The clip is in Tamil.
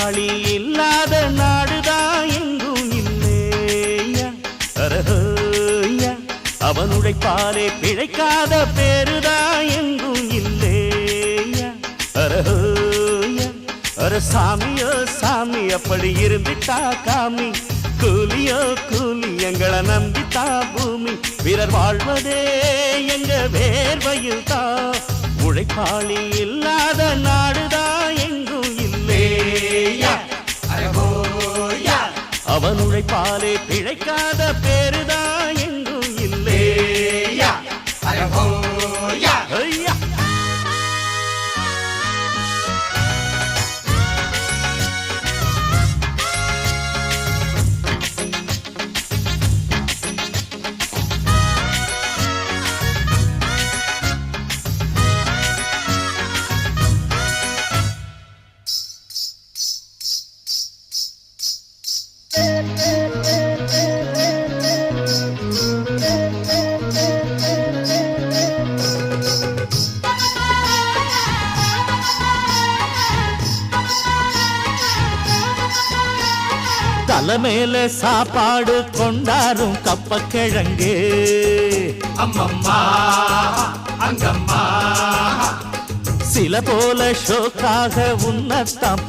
உழைப்பாளி இல்லாத நாடுதான் எங்கும் இல்லையா அரஹோயா அவன் உழைப்பாலே பிழைக்காத பேருதான் எங்கும் இல்லையா அரஹோயா அர சாமியோ சாமி அப்படி இருந்துட்டா காமி கூலியோ கூலி எங்களை நம்பித்தா பூமி வீரர் வாழ்வதே எங்க வேர்வையில் தான் உழைப்பாளி இல்லாத நாடுதான் எங்கும் இல்லையா அவன் உழைப்பாலே பிழைக்காத பேருதான் எங்கும் இல்லையா ஐயா தலைமையில சாப்பாடு கொண்டாரும் கப்ப கிழங்கு அம்மம்மா அங்கம்மா சில போல ஷோக்காக உன்னத்தான்